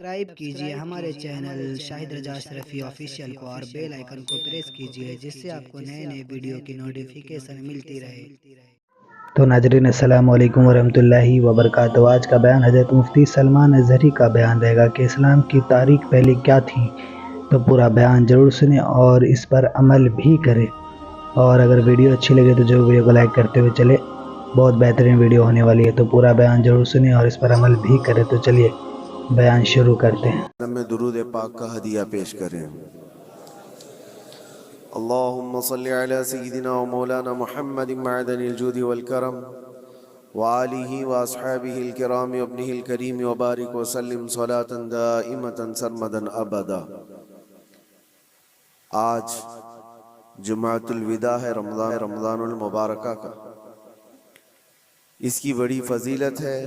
Subscribe کیجئے ہمارے channel شاہد رضا اشرفی official کو اور بیل آئیکن کو پریس کیجئے جس سے آپ کو نئے نئے ویڈیو کی نوٹیفیکیشن ملتی رہے۔ تو ناظرین السلام علیکم ورحمۃ اللہ وبرکاتہ۔ آج کا بیان حضرت مفتی سلمان اظہری کا بیان رہے گا کہ اسلام کی تاریخ پہلے کیا تھی، تو پورا بیان ضرور سنیں اور اس پر عمل بھی کریں۔ اور اگر ویڈیو اچھی لگے تو جو ویڈیو کو لائک کرتے ہوئے چلے، بہت بہترین ویڈیو ہونے والی ہے، تو پورا بیان ضرور سنیں اور اس پر عمل بھی کریں۔ تو چلیے بیان شروع کرتے ہیں۔ میں درود پاک کا ہدیہ پیش کریں۔ اللہم صلی علی سیدنا و مولانا محمد معدن الجود والکرم وآلہ واصحابہ الکرام وابنہ الکریم وبارک وسلم صلاة دائمة سرمدا ابدا۔ آج جمعۃ الوداع ہے، رمضان المبارکہ کا۔ اس کی بڑی فضیلت ہے۔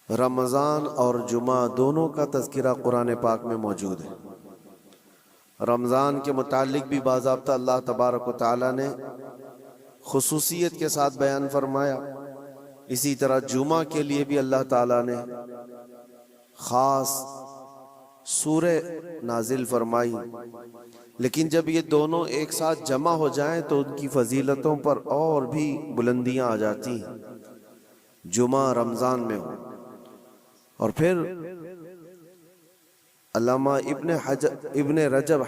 رمضان اور جمعہ دونوں کا تذکرہ قرآن پاک میں موجود ہے۔ رمضان کے متعلق بھی باضابطہ اللہ تبارک و تعالیٰ نے خصوصیت کے ساتھ بیان فرمایا، اسی طرح جمعہ کے لیے بھی اللہ تعالیٰ نے خاص سورہ نازل فرمائی۔ لیکن جب یہ دونوں ایک ساتھ جمع ہو جائیں تو ان کی فضیلتوں پر اور بھی بلندیاں آ جاتی ہیں۔ جمعہ رمضان میں ہو اور پھر علامہ ابن رجب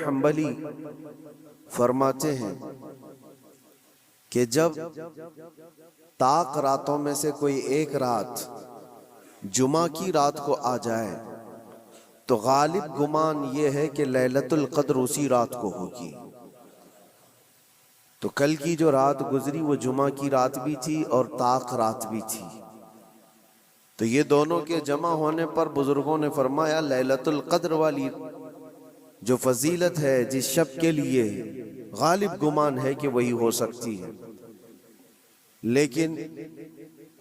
حنبلی فرماتے ہیں کہ جب طاق راتوں میں سے کوئی ایک رات جمعہ کی رات کو آ جائے تو غالب گمان یہ ہے کہ لیلۃ القدر اسی رات کو ہوگی۔ تو کل کی جو رات گزری وہ جمعہ کی رات بھی تھی اور طاق رات بھی تھی۔ تو یہ دونوں کے جمع ہونے پر بزرگوں نے فرمایا لیلۃ القدر والی جو فضیلت ہے جس شب کے لیے غالب گمان ہے کہ وہی ہو سکتی ہے۔ لیکن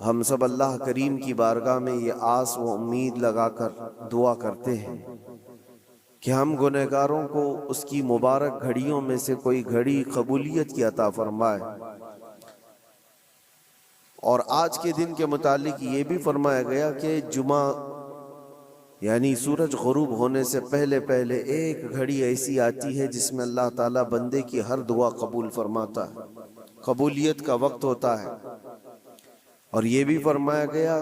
ہم سب اللہ کریم کی بارگاہ میں یہ آس و امید لگا کر دعا کرتے ہیں کہ ہم گنہگاروں کو اس کی مبارک گھڑیوں میں سے کوئی گھڑی قبولیت کی عطا فرمائے۔ اور آج کے دن کے متعلق یہ بھی فرمایا گیا کہ جمعہ یعنی سورج غروب ہونے سے پہلے پہلے ایک گھڑی ایسی آتی ہے جس میں اللہ تعالیٰ بندے کی ہر دعا قبول فرماتا ہے، قبولیت کا وقت ہوتا ہے۔ اور یہ بھی فرمایا گیا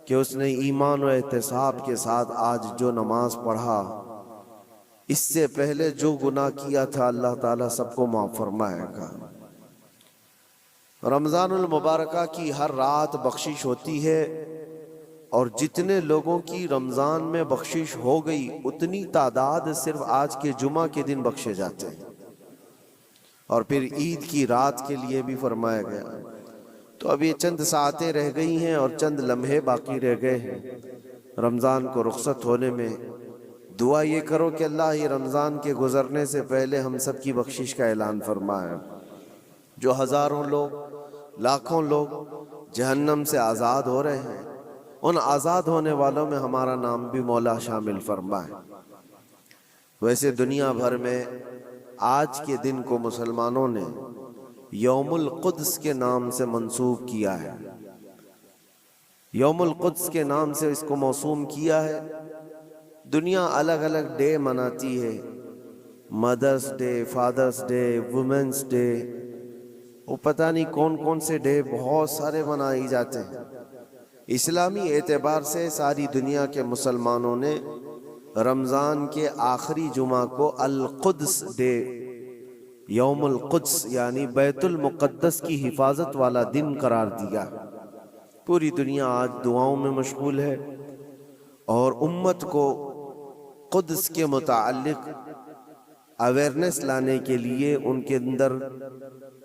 کہ اس نے ایمان و احتساب کے ساتھ آج جو نماز پڑھا، اس سے پہلے جو گناہ کیا تھا اللہ تعالیٰ سب کو معاف فرمائے گا۔ رمضان المبارکہ کی ہر رات بخشش ہوتی ہے، اور جتنے لوگوں کی رمضان میں بخشش ہو گئی اتنی تعداد صرف آج کے جمعہ کے دن بخشے جاتے ہیں۔ اور پھر عید کی رات کے لیے بھی فرمایا گیا۔ تو اب یہ چند ساعتیں رہ گئی ہیں اور چند لمحے باقی رہ گئے ہیں رمضان کو رخصت ہونے میں۔ دعا یہ کرو کہ اللہ یہ رمضان کے گزرنے سے پہلے ہم سب کی بخشش کا اعلان فرمائے۔ جو ہزاروں لوگ، لاکھوں لوگ جہنم سے آزاد ہو رہے ہیں، ان آزاد ہونے والوں میں ہمارا نام بھی مولا شامل فرمائے۔ ویسے دنیا بھر میں آج کے دن کو مسلمانوں نے یوم القدس کے نام سے منسوب کیا ہے۔ یوم القدس کے نام سے اس کو موسوم کیا ہے۔ دنیا الگ الگ ڈے مناتی ہے، mother's day, father's day, women's day, وہ پتہ نہیں کون کون سے ڈے بہت سارے منائے جاتے ہیں۔ اسلامی اعتبار سے ساری دنیا کے مسلمانوں نے رمضان کے آخری جمعہ کو القدس ڈے، یوم القدس یعنی بیت المقدس کی حفاظت والا دن قرار دیا۔ پوری دنیا آج دعاؤں میں مشغول ہے اور امت کو قدس کے متعلق اویئرنیس لانے کے لیے، ان کے اندر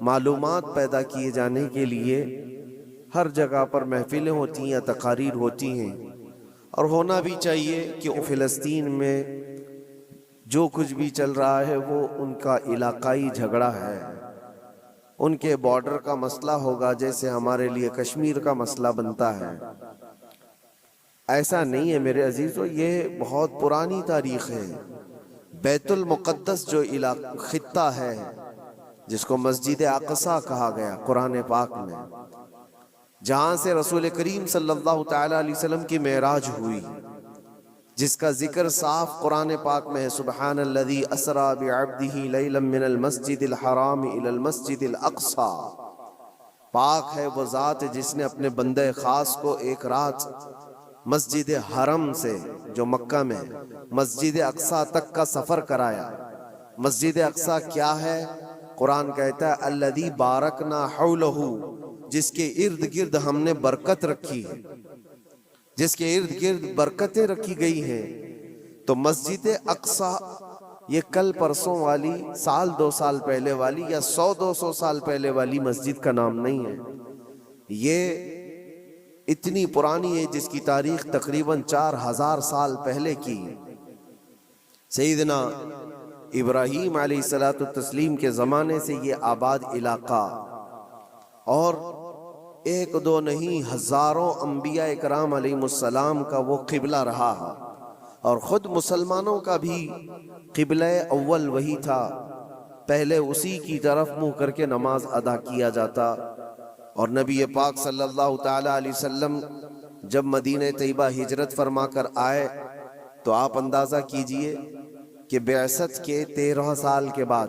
معلومات پیدا کیے جانے کے لیے ہر جگہ پر محفلیں ہوتی ہیں، تقاریر ہوتی ہیں، اور ہونا بھی چاہیے کہ فلسطین میں جو کچھ بھی چل رہا ہے وہ ان کا علاقائی جھگڑا ہے، ان کے بارڈر کا مسئلہ ہوگا جیسے ہمارے لیے کشمیر کا مسئلہ بنتا ہے۔ ایسا نہیں ہے میرے عزیزو، یہ بہت پرانی تاریخ ہے۔ بیت المقدس جو خطہ ہے جس کو مسجد اقصی کہا گیا قرآن پاک میں، جہاں سے رسول کریم صلی اللہ تعالی علیہ وسلم کی معراج ہوئی، جس کا ذکر صاف قرآن پاک میں ہے، سبحان الذی اسری بعبدہ لیلا من المسجد الحرام الی المسجد الاقصی۔ پاک ہے وہ ذات جس نے اپنے بندے خاص کو ایک رات مسجد حرم سے جو مکہ میں مسجد اقصی تک کا سفر کرایا۔ مسجد اقصی کیا ہے؟ قرآن کہتا ہے الذی بارکنا حولہ، جس کے ارد گرد ہم نے برکت رکھی ہے، جس کے ارد گرد برکتیں رکھی گئی ہیں۔ تو مسجد اقصی یہ کل پرسوں والی، سال دو سال پہلے والی یا 100-200 سال پہلے والی مسجد کا نام نہیں ہے، یہ اتنی پرانی ہے جس کی تاریخ تقریباً 4000 سال پہلے کی۔ سیدنا ابراہیم علیہ السلام کے زمانے سے یہ آباد علاقہ، اور ایک دو نہیں ہزاروں انبیاء اکرام علیہ السلام کا وہ قبلہ رہا ہے، اور خود مسلمانوں کا بھی قبلہ اول وہی تھا، پہلے اسی کی طرف منہ کر کے نماز ادا کیا جاتا۔ اور نبی پاک صلی اللہ تعالی علیہ وسلم جب مدینہ طیبہ ہجرت فرما کر آئے تو آپ اندازہ کیجئے کہ بعثت کے 13 سال کے بعد،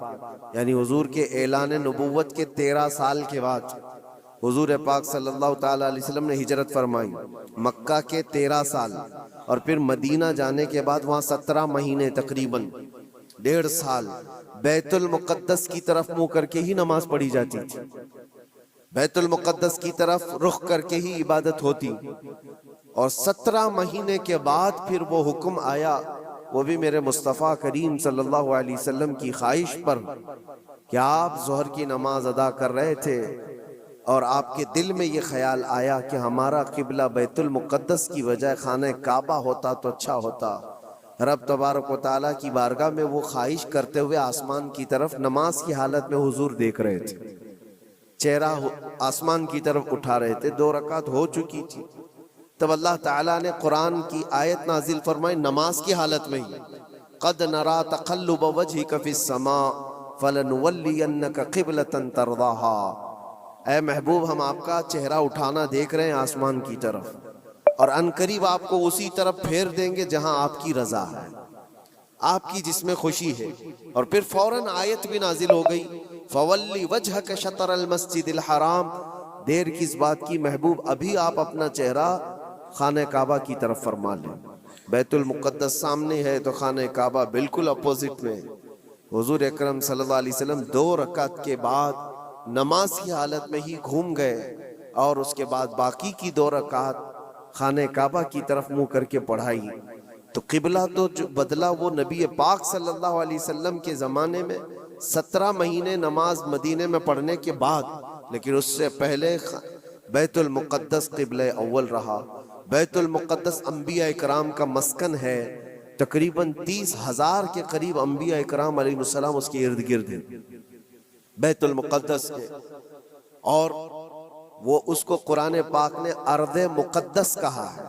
یعنی حضور کے اعلان نبوت کے 13 سال کے بعد حضور پاک صلی اللہ تعالی علیہ وسلم نے ہجرت فرمائی، مکہ کے 13 سال، اور پھر مدینہ جانے کے بعد وہاں 17 مہینے تقریباً 1.5 سال بیت المقدس کی طرف منہ کر کے ہی نماز پڑھی جاتی تھی، بیت المقدس کی طرف رخ کر کے ہی عبادت ہوتی۔ اور 17 مہینے کے بعد پھر وہ حکم آیا، وہ بھی میرے مصطفیٰ کریم صلی اللہ علیہ وسلم کی خواہش پر، کہ آپ ظہر کی نماز ادا کر رہے تھے اور آپ کے دل میں یہ خیال آیا کہ ہمارا قبلہ بیت المقدس کی بجائے خانہ کعبہ ہوتا تو اچھا ہوتا۔ رب تبارک و تعالیٰ کی بارگاہ میں وہ خواہش کرتے ہوئے آسمان کی طرف نماز کی حالت میں حضور دیکھ رہے تھے، چہرہ آسمان کی طرف اٹھا رہے تھے، 2 رکعت ہو چکی تھی۔ تب اللہ تعالیٰ نے قرآن کی آیت نازل فرمائی نماز کی حالت میں ہی، قد نرا تقلب وجہک فی السماء فلنولینک قبلۃ ترضاها۔ اے محبوب، ہم آپ کا چہرہ اٹھانا دیکھ رہے ہیں آسمان کی طرف، اور عنقریب آپ کو اسی طرف پھیر دیں گے جہاں آپ کی رضا ہے، آپ کی جس میں خوشی ہے۔ اور پھر فوراً آیت بھی نازل ہو گئی، فولی وجہک شطر المسجد الحرام۔ دیر کس بات کی محبوب، ابھی آپ اپنا چہرہ خانہ کعبہ کی طرف فرما لیں۔ بیت المقدس سامنے ہے تو خانہ کعبہ بالکل اپوزٹ میں۔ حضور اکرم صلی اللہ علیہ وسلم 2 رکعت کے بعد نماز کی حالت میں ہی گھوم گئے، اور اس کے بعد باقی کی 2 رکعت خانہ کعبہ کی طرف منہ کر کے پڑھائی۔ تو قبلہ تو جو بدلا وہ نبی پاک صلی اللہ علیہ وسلم کے زمانے میں 17 مہینے نماز مدینے میں پڑھنے کے بعد، لیکن اس سے پہلے بیت المقدس قبلہ اول رہا۔ بیت المقدس انبیاء اکرام کا مسکن ہے، تقریباً 30,000 کے قریب انبیاء اکرام علیہ السلام اس کے ارد گرد ہیں بیت المقدس کے، اور وہ اس کو قرآن پاک نے ارض مقدس کہا ہے۔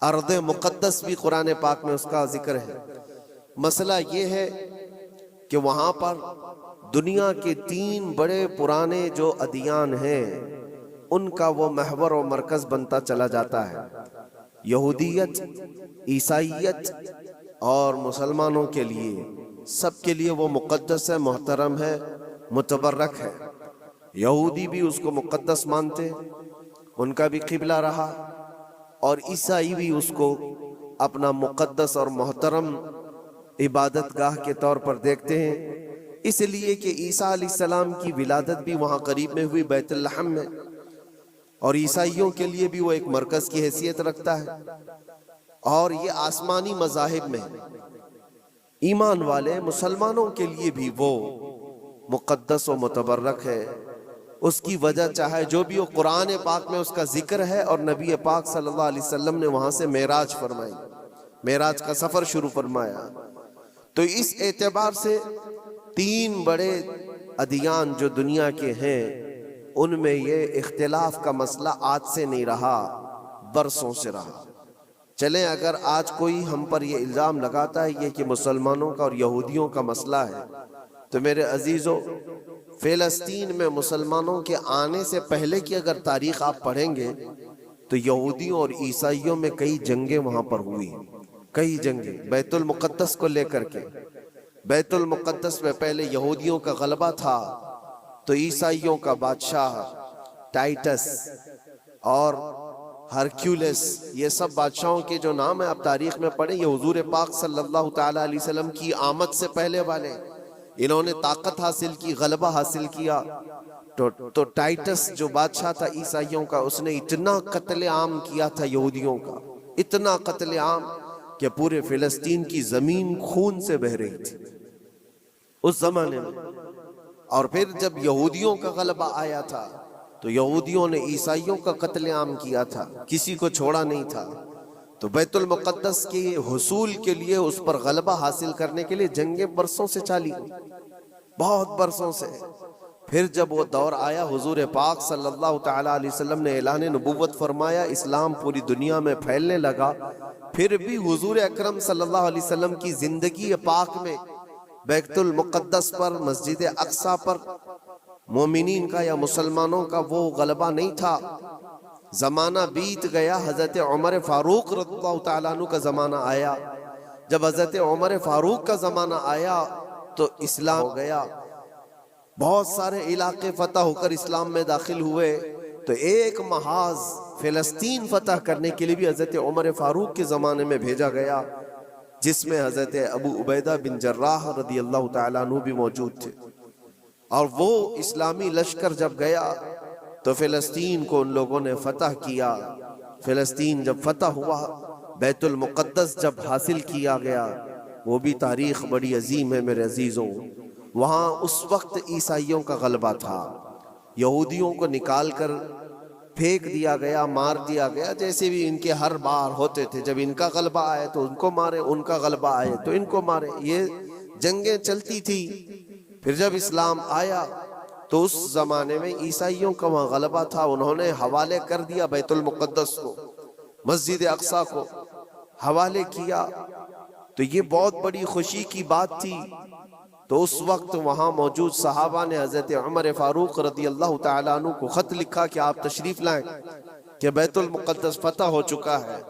ارض مقدس بھی قرآن پاک میں اس کا ذکر ہے۔ مسئلہ یہ ہے کہ وہاں پر دنیا کے 3 بڑے پرانے جو ادیان ہیں ان کا وہ محور و مرکز بنتا چلا جاتا ہے، یہودیت، عیسائیت اور مسلمانوں کے لیے، سب کے لیے وہ مقدس ہے، محترم ہے، متبرک ہے۔ یہودی بھی اس کو مقدس مانتے، ان کا بھی قبلہ رہا، اور عیسائی بھی اس کو اپنا مقدس اور محترم عبادت گاہ کے طور پر دیکھتے ہیں، اس لیے کہ عیسیٰ علیہ السلام کی ولادت بھی وہاں قریب میں ہوئی بیت لحم میں، اور عیسائیوں کے لیے بھی وہ ایک مرکز کی حیثیت رکھتا ہے۔ اور یہ آسمانی مذاہب میں ایمان والے مسلمانوں کے لیے بھی وہ مقدس و متبرک ہے۔ اس کی وجہ چاہے جو بھی ہو، قرآن پاک میں اس کا ذکر ہے، اور نبی پاک صلی اللہ علیہ وسلم نے وہاں سے معراج فرمائی، معراج کا سفر شروع فرمایا۔ تو اس اعتبار سے 3 بڑے ادیان جو دنیا کے ہیں ان میں یہ اختلاف کا مسئلہ آج سے نہیں رہا، برسوں سے رہا۔ چلیں اگر آج کوئی ہم پر یہ الزام لگاتا ہے یہ کہ مسلمانوں کا اور یہودیوں کا مسئلہ ہے، تو میرے عزیزو فلسطین میں مسلمانوں کے آنے سے پہلے کی اگر تاریخ آپ پڑھیں گے تو یہودیوں اور عیسائیوں میں کئی جنگیں وہاں پر ہوئی، کئی جنگیں بیت المقدس کو لے کر کے۔ بیت المقدس میں پہلے یہودیوں کا غلبہ تھا تو عیسائیوں کا بادشاہ ٹائٹس اور ہرکیولس، یہ سب بادشاہوں کے جو نام ہیں آپ تاریخ میں پڑھیں، یہ حضور پاک صلی اللہ تعالیٰ علیہ وسلم کی آمد سے پہلے والے، انہوں نے طاقت حاصل کی، غلبہ حاصل کیا۔ تو ٹائٹس جو بادشاہ تھا عیسائیوں کا، اس نے اتنا قتل عام کیا تھا یہودیوں کا، اتنا قتل عام کہ پورے فلسطین کی زمین خون سے بہہ رہی تھی اس زمانے میں۔ اور پھر جب یہودیوں کا غلبہ آیا تھا تو یہودیوں نے عیسائیوں کا قتل عام کیا تھا، کسی کو چھوڑا نہیں تھا۔ تو بیت المقدس کے حصول کے لیے، اس پر غلبہ حاصل کرنے کے لیے جنگیں برسوں سے چلی، بہت برسوں سے۔ پھر جب وہ دور آیا، حضور پاک صلی اللہ تعالیٰ علیہ وسلم نے اعلان نبوت فرمایا، اسلام پوری دنیا میں پھیلنے لگا، پھر بھی حضور اکرم صلی اللہ علیہ وسلم کی زندگی پاک میں بیت المقدس پر، مسجد اقصیٰ پر مومنین کا یا مسلمانوں کا وہ غلبہ نہیں تھا۔ زمانہ بیت گیا، حضرت عمر فاروق رضی اللہ تعالیٰ عنہ کا زمانہ آیا۔ جب حضرت عمر فاروق کا زمانہ آیا تو اسلام ہو گیا، بہت سارے علاقے فتح ہو کر اسلام میں داخل ہوئے۔ تو ایک محاذ فلسطین فتح کرنے کے لیے بھی حضرت عمر فاروق کے زمانے میں بھیجا گیا، جس میں حضرت ابو عبیدہ بن جراح رضی اللہ تعالیٰ عنہ بھی موجود تھے۔ اور وہ اسلامی لشکر جب گیا تو فلسطین کو ان لوگوں نے فتح کیا۔ فلسطین جب فتح ہوا، بیت المقدس جب حاصل کیا گیا، وہ بھی تاریخ بڑی عظیم ہے میرے عزیزوں۔ وہاں اس وقت عیسائیوں کا غلبہ تھا، یہودیوں کو نکال کر پھینک دیا گیا، مار دیا گیا، جیسے بھی ان کے ہر بار ہوتے تھے۔ جب ان کا غلبہ آئے تو ان کو مارے، ان کا غلبہ آئے تو ان کو مارے، یہ جنگیں چلتی تھی۔ پھر جب اسلام آیا تو اس زمانے میں عیسائیوں کا وہاں غلبہ تھا، انہوں نے حوالے کر دیا بیت المقدس کو، مسجد اقصیٰ کو حوالے کیا۔ تو یہ بہت بڑی خوشی کی بات تھی۔ تو اس وقت وہاں موجود صحابہ نے حضرت عمر فاروق رضی اللہ تعالیٰ عنہ کو خط لکھا کہ آپ تشریف لائیں کہ بیت المقدس فتح ہو چکا ہے۔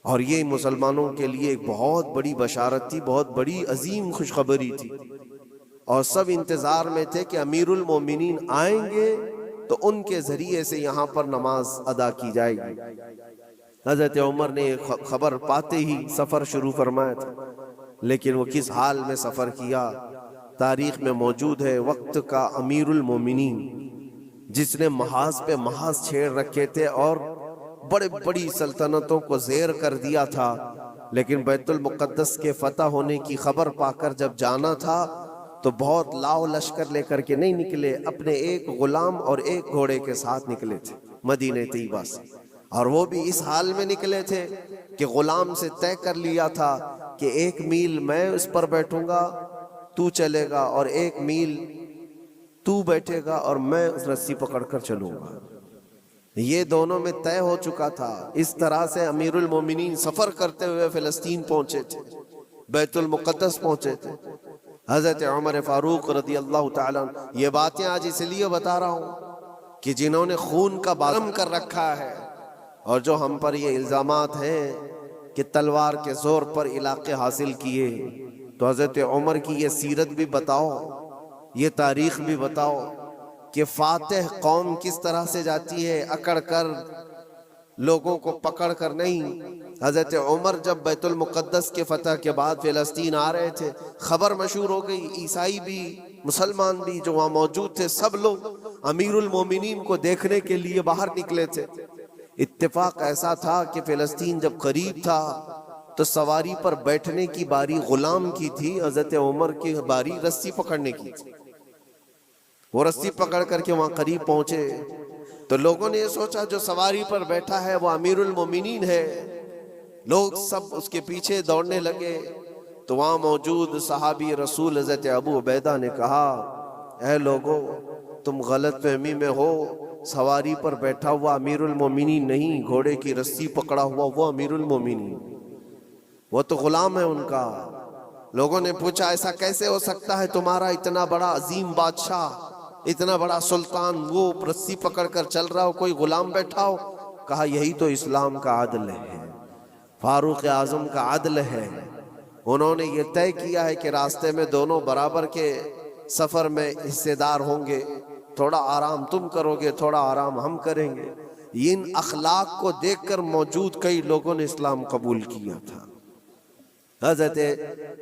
اور یہ مسلمانوں کے لیے ایک بہت بڑی بشارت تھی، بہت بڑی عظیم خوشخبری تھی، اور سب انتظار میں تھے کہ امیر المومنین آئیں گے تو ان کے ذریعے سے یہاں پر نماز ادا کی جائے گی۔ حضرت عمر نے خبر پاتے ہی سفر شروع فرمایا تھا، لیکن وہ کس حال میں سفر کیا تاریخ میں موجود ہے۔ وقت کا امیر المومنین جس نے محاذ پہ محاذ چھیڑ رکھے تھے اور بڑے بڑی سلطنتوں کو زیر کر دیا تھا، لیکن بیت المقدس کے فتح ہونے کی خبر پا کر جب جانا تھا تو بہت لاؤ لشکر لے کر کے نہیں نکلے، اپنے ایک غلام اور ایک گھوڑے کے ساتھ نکلے تھے مدینہ طیبہ سے۔ اور وہ بھی اس حال میں نکلے تھے کہ غلام سے طے کر لیا تھا کہ 1 میل میں اس پر بیٹھوں گا، تو چلے گا، اور 1 میل تو بیٹھے گا اور میں اس رسی پکڑ کر چلوں گا۔ یہ دونوں میں طے ہو چکا تھا۔ اس طرح سے امیر المومنین سفر کرتے ہوئے فلسطین پہنچے تھے، بیت المقدس پہنچے تھے۔ حضرت عمر فاروق رضی اللہ تعالیٰ عنہ، یہ باتیں آج اس لیے بتا رہا ہوں کہ جنہوں نے خون کا بارم کر رکھا ہے، اور جو ہم پر یہ الزامات ہیں کہ تلوار کے زور پر علاقے حاصل کیے، تو حضرت عمر کی یہ سیرت بھی بتاؤ، یہ تاریخ بھی بتاؤ کہ فاتح قوم کس طرح سے جاتی ہے، اکڑ کر، لوگوں کو پکڑ کر نہیں۔ حضرت عمر جب بیت المقدس کے فتح کے بعد فلسطین آ رہے تھے، خبر مشہور ہو گئی، عیسائی بھی مسلمان بھی جو وہاں موجود تھے، سب لوگ امیر المومنین کو دیکھنے کے لیے باہر نکلے تھے۔ اتفاق ایسا تھا کہ فلسطین جب قریب تھا تو سواری پر بیٹھنے کی باری غلام کی تھی، حضرت عمر کی باری رسی پکڑنے کی تھی۔ وہ رسی پکڑ کر کے وہاں قریب پہنچے تو لوگوں نے یہ سوچا جو سواری پر بیٹھا ہے وہ امیر المومنین ہے، لوگ سب اس کے پیچھے دوڑنے لگے۔ تو وہاں موجود صحابی رسول حضرت ابو عبیدہ نے کہا، اے لوگو، تم غلط فہمی میں ہو، سواری پر بیٹھا ہوا امیر المومنین نہیں، گھوڑے کی رسی پکڑا ہوا وہ امیر المومنین، وہ تو غلام ہے ان کا۔ لوگوں نے پوچھا ایسا کیسے ہو سکتا ہے، تمہارا اتنا بڑا عظیم بادشاہ اتنا بڑا سلطان وہ رسی پکڑ کر چل رہا ہو، کوئی غلام بیٹھا ہو. کہا یہی تو اسلام کا عدل ہے، فاروق اعظم کا عدل ہے. انہوں نے یہ طے کیا ہے کہ راستے میں دونوں برابر کے سفر میں حصے دار ہوں گے، تھوڑا آرام تم کرو گے، تھوڑا آرام ہم کریں گے. ان اخلاق کو دیکھ کر موجود کئی لوگوں نے اسلام قبول کیا تھا. حضرت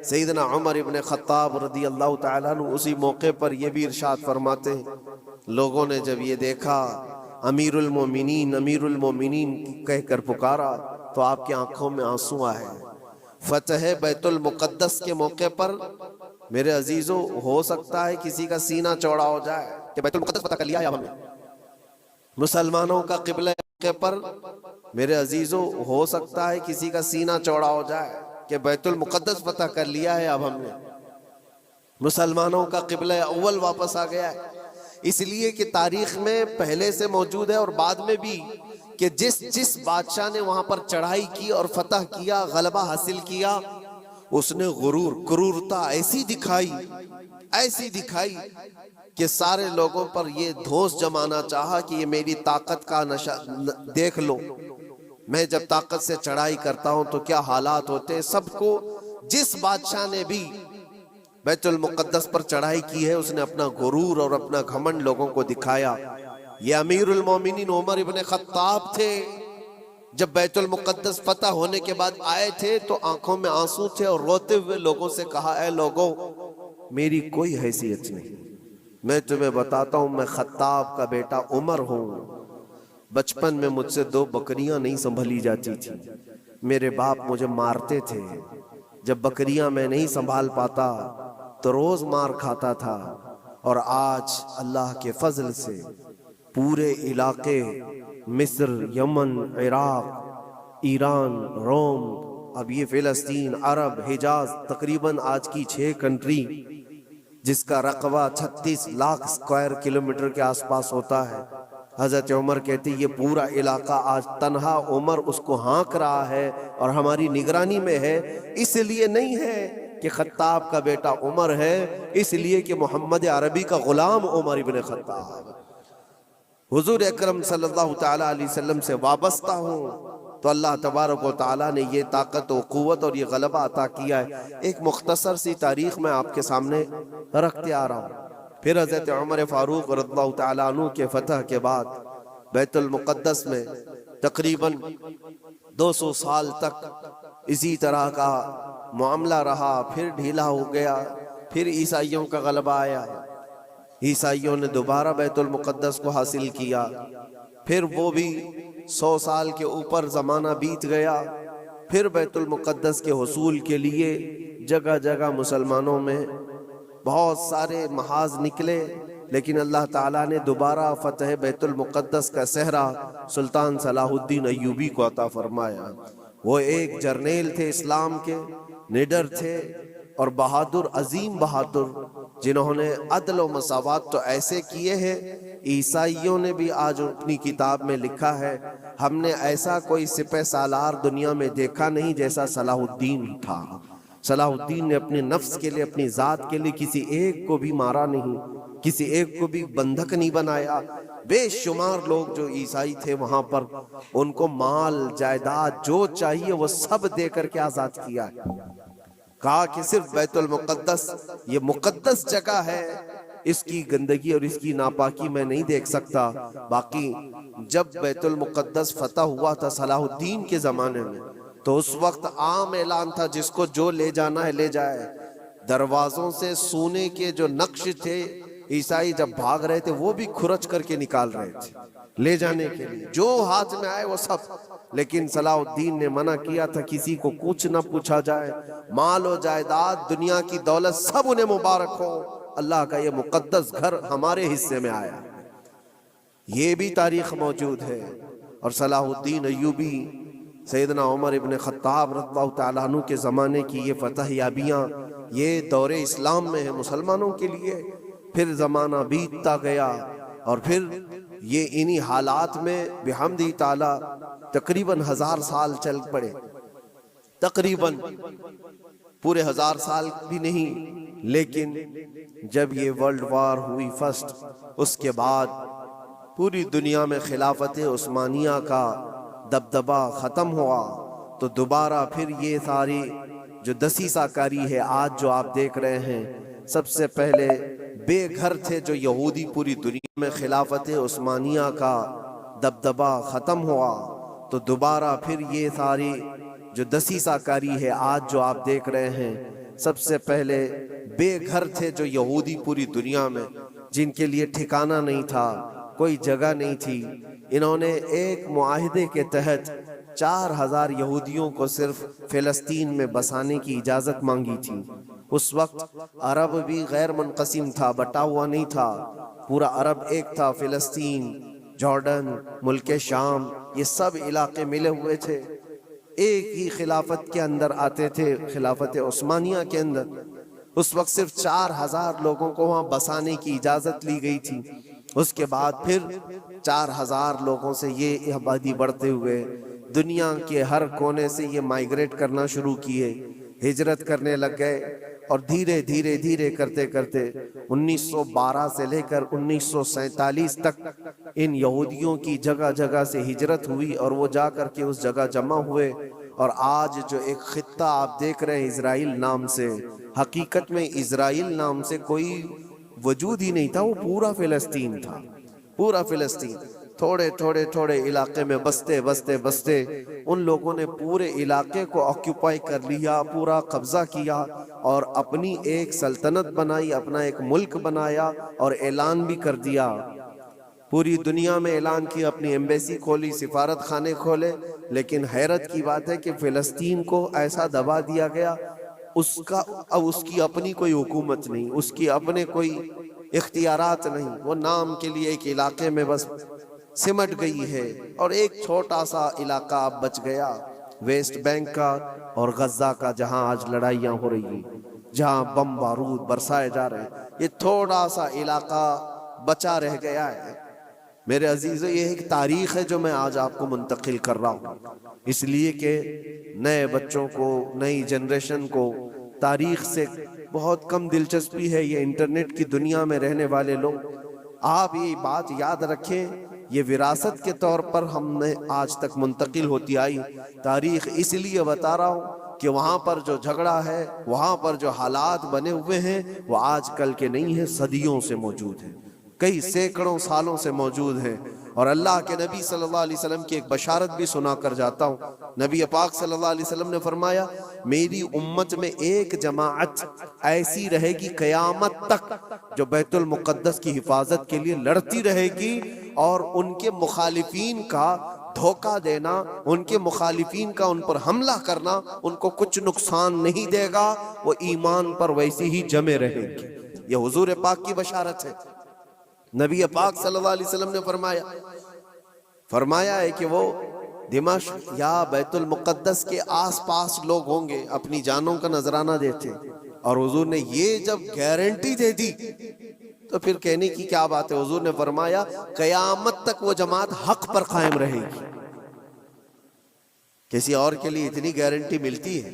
سیدنا عمر ابن خطاب رضی اللہ تعالیٰ عنہ اسی موقع پر یہ بھی ارشاد فرماتے ہیں، لوگوں نے جب یہ دیکھا امیر المومنین امیر المومنین کہہ کر پکارا تو آپ کی آنکھوں میں آنسو آئے. فتح بیت المقدس کے موقع پر میرے عزیزو ہو سکتا ہے کسی کا سینہ چوڑا ہو جائے کہ بیت المقدس فتح کر لیا ہے ہم نے. مسلمانوں کا قبلہ موقع پر میرے عزیزو ہو سکتا ہے کسی کا سینہ چوڑا ہو جائے کہ بیت المقدس فتح کر لیا ہے اب ہم نے. مسلمانوں کا قبلہ اول واپس آ گیا ہے. اس لیے کہ تاریخ میں پہلے سے موجود ہے اور بعد میں بھی کہ جس بادشاہ نے وہاں پر چڑھائی کی اور فتح کیا، غلبہ حاصل کیا، اس نے غرور کرورتا ایسی دکھائی کہ سارے لوگوں پر یہ دھوس جمانا چاہا کہ یہ میری طاقت کا دیکھ لو، میں جب طاقت سے چڑھائی کرتا ہوں تو کیا حالات ہوتے ہیں. سب کو جس بادشاہ نے بھی بیت المقدس پر چڑھائی کی ہے اس نے اپنا غرور اور اپنا گھمنڈ لوگوں کو دکھایا. یہ امیر المومنین عمر ابن خطاب تھے، جب بیت المقدس فتح ہونے کے بعد آئے تھے تو آنکھوں میں آنسو تھے اور روتے ہوئے لوگوں سے کہا، اے لوگوں میری کوئی حیثیت نہیں، میں تمہیں بتاتا ہوں میں خطاب کا بیٹا عمر ہوں. بچپن میں مجھ سے 2 بکریاں نہیں سنبھلی جاتی تھی، میرے باپ مجھے مارتے تھے، جب بکریاں میں نہیں سنبھال پاتا تو روز مار کھاتا تھا. اور آج اللہ کے فضل سے پورے علاقے مصر، یمن، عراق، ایران، روم، اب یہ فلسطین، عرب، حجاز، تقریباً آج کی 6 کنٹری جس کا رقبہ 36 لاکھ اسکوائر کلومیٹر کے آس پاس ہوتا ہے. حضرت عمر کہتے یہ پورا علاقہ آج تنہا عمر اس کو ہانک رہا ہے اور ہماری نگرانی میں ہے. اس لیے نہیں ہے کہ خطاب کا بیٹا عمر ہے، اس لیے کہ محمد عربی کا غلام عمر ابن خطاب حضور اکرم صلی اللہ تعالیٰ علیہ وسلم سے وابستہ ہوں تو اللہ تبارک و تعالیٰ نے یہ طاقت و قوت اور یہ غلبہ عطا کیا ہے. ایک مختصر سی تاریخ میں آپ کے سامنے رکھتے آ رہا ہوں. پھر حضرت عمر فاروق رضی اللہ تعالیٰ عنہ کے فتح کے بعد بیت المقدس میں تقریباً 200 سال تک اسی طرح کا معاملہ رہا. پھر ڈھیلا ہو گیا، پھر عیسائیوں کا غلبہ آیا، عیسائیوں نے دوبارہ بیت المقدس کو حاصل کیا. پھر وہ بھی 100 سال کے اوپر زمانہ بیت گیا. پھر بیت المقدس کے حصول کے لیے جگہ جگہ مسلمانوں میں بہت سارے محاذ نکلے، لیکن اللہ تعالیٰ نے دوبارہ فتح بیت المقدس کا صحرا سلطان صلاح الدین ایوبی کو عطا فرمایا. وہ ایک جرنیل تھے، اسلام کے نڈر تھے اور بہادر، عظیم بہادر، جنہوں نے عدل و مساوات تو ایسے کیے ہیں. عیسائیوں نے بھی آج اپنی کتاب میں لکھا ہے ہم نے ایسا کوئی سپہ سالار دنیا میں دیکھا نہیں جیسا صلاح الدین تھا. صلاح الدین نے اپنے نفس کے لیے، اپنی ذات کے لیے کسی ایک کو بھی مارا نہیں، کسی ایک کو بھی بندھک نہیں بنایا. بے شمار لوگ جو عیسائی تھے وہاں پر ان کو مال جائیداد جو چاہیے وہ سب دے کر کے آزاد کیا ہے. کہا کہ صرف بیت المقدس یہ مقدس جگہ ہے، اس کی گندگی اور اس کی ناپاکی میں نہیں دیکھ سکتا. باقی جب بیت المقدس فتح ہوا تھا صلاح الدین کے زمانے میں تو اس وقت عام اعلان تھا جس کو جو لے جانا ہے لے جائے. دروازوں سے سونے کے جو نقش تھے عیسائی جب بھاگ رہے تھے وہ بھی کھرچ کر کے نکال رہے تھے لے جانے کے لیے، جو ہاتھ میں آئے وہ سب. لیکن صلاح الدین نے منع کیا تھا کسی کو کچھ نہ پوچھا جائے، مال و جائیداد، دنیا کی دولت سب انہیں مبارک ہو، اللہ کا یہ مقدس گھر ہمارے حصے میں آیا. یہ بھی تاریخ موجود ہے. اور صلاح الدین ایوبی، سیدنا عمر ابن خطاب رضی اللہ تعالیٰ عنہ کے زمانے کی یہ فتح یابیاں یہ دور اسلام میں ہے مسلمانوں کے لیے. پھر زمانہ بیتتا گیا اور پھر یہ انہی حالات میں بحمدہ تعالیٰ تقریباً 1000 سال چل پڑے. تقریباً پورے 1000 سال بھی نہیں، لیکن جب یہ ورلڈ وار ہوئی فرسٹ، اس کے بعد پوری دنیا میں خلافت عثمانیہ کا دبدبہ ختم ہوا، تو دوبارہ پھر یہ ساری جو دسیسہ کاری ہے آج جو آپ دیکھ رہے ہیں، سب سے پہلے بے گھر تھے جو یہودی پوری دنیا میں خلافت عثمانیہ کا دبدبہ ختم ہوا، تو دوبارہ پھر یہ ساری جو دسیسہ کاری ہے آج جو آپ دیکھ رہے ہیں، سب سے پہلے بے گھر تھے جو یہودی پوری دنیا میں، جن کے لیے ٹھکانہ نہیں تھا، کوئی جگہ نہیں تھی، انہوں نے ایک معاہدے کے تحت 4000 یہودیوں کو صرف فلسطین میں بسانے کی اجازت مانگی تھی۔ اس وقت عرب بھی غیر منقسم تھا، بٹا ہوا نہیں تھا، پورا عرب ایک تھا، فلسطین، جارڈن، ملک شام، یہ سب علاقے ملے ہوئے تھے، ایک ہی خلافت کے اندر آتے تھے، خلافت عثمانیہ کے اندر۔ اس وقت صرف 4000 لوگوں کو وہاں بسانے کی اجازت لی گئی تھی۔ اس کے بعد پھر 4000 لوگوں سے یہ آبادی بڑھتے ہوئے دنیا کے ہر کونے سے یہ مائیگریٹ کرنا شروع کیے، ہجرت کرنے لگ گئے، اور دھیرے دھیرے دھیرے کرتے کرتے 1912 سے لے کر 1947 تک ان یہودیوں کی جگہ جگہ سے ہجرت ہوئی، اور وہ جا کر کے اس جگہ جمع ہوئے، اور آج جو ایک خطہ آپ دیکھ رہے ہیں اسرائیل نام سے، حقیقت میں اسرائیل نام سے کوئی وجود ہی نہیں تھا، وہ پورا فلسطین تھا، پورا فلسطین۔ تھوڑے تھوڑے تھوڑے علاقے میں بستے بستے بستے ان لوگوں نے پورے علاقے کو آکیوپائی کر لیا، پورا قبضہ کیا، اور اپنی ایک سلطنت بنائی، اپنا ایک ملک بنایا، اور اعلان بھی کر دیا، پوری دنیا میں اعلان کیا، اپنی ایمبیسی کھولی، سفارت خانے کھولے۔ لیکن حیرت کی بات ہے کہ فلسطین کو ایسا دبا دیا گیا، اب اس کی اپنی کوئی حکومت نہیں، اس کی اپنے کوئی اختیارات نہیں، وہ نام کے لیے ایک علاقے میں بس سمٹ گئی ہے، اور ایک چھوٹا سا علاقہ اب بچ گیا ویسٹ بینک کا اور غزہ کا، جہاں آج لڑائیاں ہو رہی ہیں، جہاں بم بارود برسائے جا رہے ہیں، یہ تھوڑا سا علاقہ بچا رہ گیا ہے۔ میرے عزیزو، یہ ایک تاریخ ہے جو میں آج آپ کو منتقل کر رہا ہوں، اس لیے کہ نئے بچوں کو، نئی جنریشن کو تاریخ سے بہت کم دلچسپی ہے۔ یہ انٹرنیٹ کی دنیا میں رہنے والے لوگ، آپ یہ بات یاد رکھیں، یہ وراثت کے طور پر ہم نے آج تک منتقل ہوتی آئی تاریخ، اس لیے بتا رہا ہوں کہ وہاں پر جو جھگڑا ہے، وہاں پر جو حالات بنے ہوئے ہیں، وہ آج کل کے نہیں ہیں، صدیوں سے موجود ہیں، کئی سینکڑوں سالوں سے موجود ہیں۔ اور اللہ کے نبی صلی اللہ علیہ وسلم کی ایک بشارت بھی سنا کر جاتا ہوں۔ نبی پاک صلی اللہ علیہ وسلم نے فرمایا، میری امت میں ایک جماعت ایسی رہے گی قیامت تک جو بیت المقدس کی حفاظت کے لیے لڑتی رہے گی، اور ان کے مخالفین کا دھوکہ دینا، ان کے مخالفین کا ان پر حملہ کرنا ان کو کچھ نقصان نہیں دے گا، وہ ایمان پر ویسی ہی جمے رہیں گے۔ یہ حضور پاک کی بشارت ہے۔ نبی پاک صلی اللہ علیہ وسلم نے فرمایا ہے کہ وہ دمشق یا بیت المقدس کے آس پاس لوگ ہوں گے، اپنی جانوں کا نذرانہ دیتے، اور حضور نے یہ جب گارنٹی دے دی تو پھر کہنے کی کیا بات ہے۔ حضور نے فرمایا قیامت تک وہ جماعت حق پر قائم رہے گی۔ کسی اور کے لیے اتنی گارنٹی ملتی ہے؟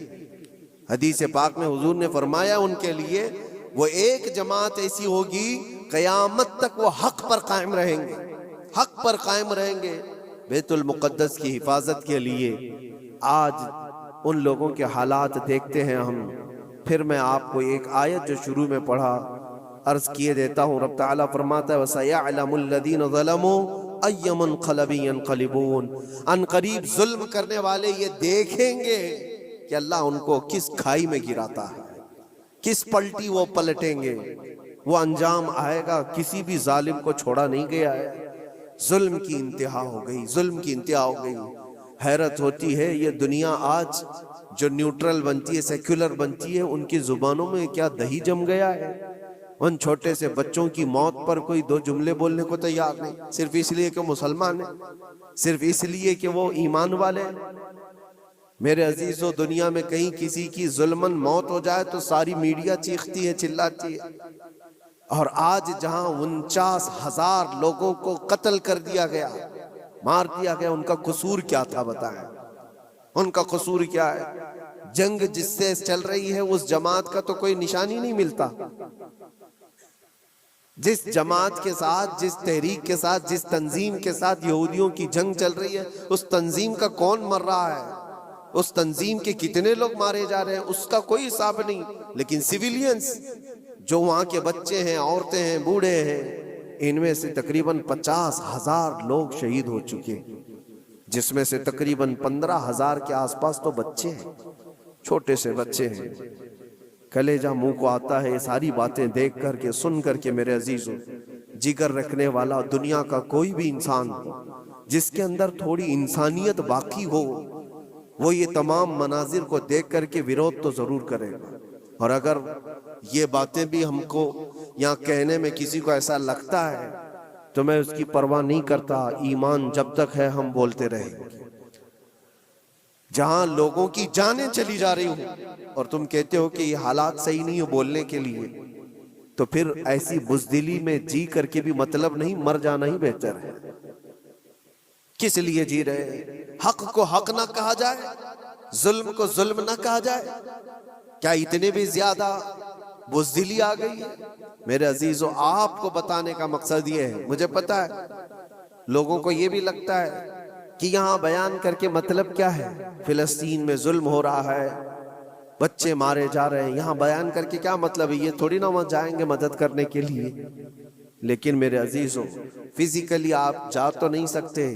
حدیث پاک میں حضور نے فرمایا ان کے لیے وہ ایک جماعت ایسی ہوگی قیامت تک وہ حق پر قائم رہیں گے، حق پر قائم رہیں گے بیت المقدس کی حفاظت کے لیے۔ آج ان لوگوں کے حالات دیکھتے ہیں ہم۔ پھر میں آپ کو ایک آیت جو شروع میں پڑھا عرض کیے دیتا ہوں۔ رب تعالیٰ فرماتا ہے وَسَيَعْلَمُ الَّذِينَ ظَلَمُوا أَيَّ مُنْقَلَبٍ يَنْقَلِبُونَ، ان قریب ظلم کرنے والے یہ دیکھیں گے کہ اللہ ان کو کس کھائی میں گراتا ہے، کس پلٹی وہ پلٹیں گے، وہ انجام آئے گا۔ کسی بھی ظالم کو چھوڑا نہیں گیا ہے، ظلم کی انتہا ہو گئی، ظلم کی انتہا ہو گئی۔ حیرت ہوتی ہے یہ دنیا آج جو نیوٹرل بنتی ہے، سیکولر بنتی ہے، ان کی زبانوں میں کیا دہی جم گیا ہے۔ ان چھوٹے سے بچوں کی موت پر کوئی دو جملے بولنے کو تیار نہیں، صرف اس لیے کہ مسلمان ہیں، صرف اس لیے کہ وہ ایمان والے ہیں۔ میرے عزیزو، دنیا میں کہیں کسی کی ظلمن موت ہو جائے تو ساری میڈیا چیختی ہے، چلاتی ہے، اور آج جہاں 49,000 لوگوں کو قتل کر دیا گیا، مار دیا گیا، ان کا قصور کیا تھا بتائیں؟ ان کا قصور کیا ہے؟ جنگ جس سے چل رہی ہے اس جماعت کا تو کوئی نشانی نہیں ملتا. جس جماعت کے ساتھ، جس تحریک کے ساتھ، جس تنظیم کے ساتھ یہودیوں کی جنگ چل رہی ہے، اس تنظیم کا کون مر رہا ہے، اس تنظیم کے کتنے لوگ مارے جا رہے ہیں، اس کا کوئی حساب نہیں. لیکن سیویلینز جو وہاں کے بچے ہیں، عورتیں ہیں، بوڑھے ہیں، ان میں سے تقریباً 50,000 لوگ شہید ہو چکے، جس میں سے تقریباً 15,000 کے آس پاس تو بچے ہیں، چھوٹے سے بچے ہیں. کلیجہ منہ کو آتا ہے یہ ساری باتیں دیکھ کر کے، سن کر کے. میرے عزیزو، جگر رکھنے والا دنیا کا کوئی بھی انسان جس کے اندر تھوڑی انسانیت باقی ہو، وہ یہ تمام مناظر کو دیکھ کر کے ویرودھ تو ضرور کرے گا. اور اگر یہ باتیں بھی ہم کو یہاں کہنے میں کسی کو ایسا لگتا ہے تو میں اس کی پرواہ نہیں کرتا. ایمان جب تک ہے ہم بولتے رہیں گے. جہاں لوگوں کی جانیں چلی جا رہی ہوں اور تم کہتے ہو کہ یہ حالات صحیح نہیں ہو بولنے کے لیے، تو پھر ایسی بزدلی میں جی کر کے بھی مطلب نہیں، مر جانا ہی بہتر ہے. کس لیے جی رہے ہیں؟ حق کو حق نہ کہا جائے، ظلم کو ظلم نہ کہا جائے. کیا اتنے بھی زیادہ بزدلی آ گئی ہے؟ میرے عزیزو، آپ کو بتانے کا مقصد یہ ہے. مجھے پتا ہے لوگوں کو یہ بھی لگتا ہے کہ یہاں بیان کر کے مطلب کیا ہے، فلسطین میں ظلم ہو رہا ہے، بچے مارے جا رہے ہیں، یہاں بیان کر کے کیا مطلب ہے، یہ تھوڑی نہ وہاں جائیں گے مدد کرنے کے لیے. لیکن میرے عزیزو، فزیکلی آپ جا تو نہیں سکتے،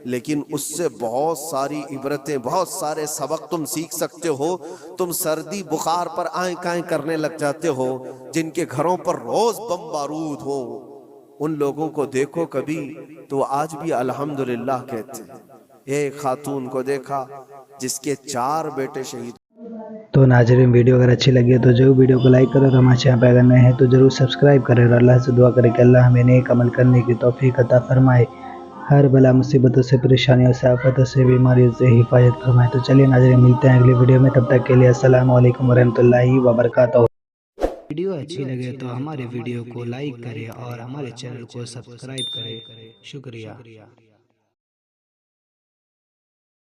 لیکن اس سے بہت ساری عبرتیں، بہت سارے سبق تم سیکھ سکتے ہو. تم سردی بخار پر آئیں کائیں کرنے لگ جاتے ہو، جن کے گھروں پر روز بم بارود ہو، ان لوگوں کو دیکھو کبھی تو آج بھی الحمدللہ کہتے ہیں. ایک خاتون کو دیکھا جس کے 4 بیٹے شہید. تو ناظرین، ویڈیو اگر اچھی لگی ہے تو ضرور ویڈیو کو لائک کرو، اور ہمارے چینل پہ اگر نئے ہیں تو ضرور سبسکرائب کریں، اور اللہ سے دعا کریں کہ اللہ ہمیں نیک عمل کرنے کی توفیق عطا فرمائے، ہر بلا مصیبتوں سے، پریشانیوں سے، آفتوں سے، بیماریوں سے حفاظت فرمائے. تو چلیے ناظرین، ملتے ہیں اگلی ویڈیو میں، تب تک کے لیے السلام علیکم ورحمۃ اللہ وبرکاتہ. ویڈیو اچھی لگے تو ہمارے ویڈیو کو لائک کریں اور ہمارے چینل کو سبسکرائب کریں. شکریہ.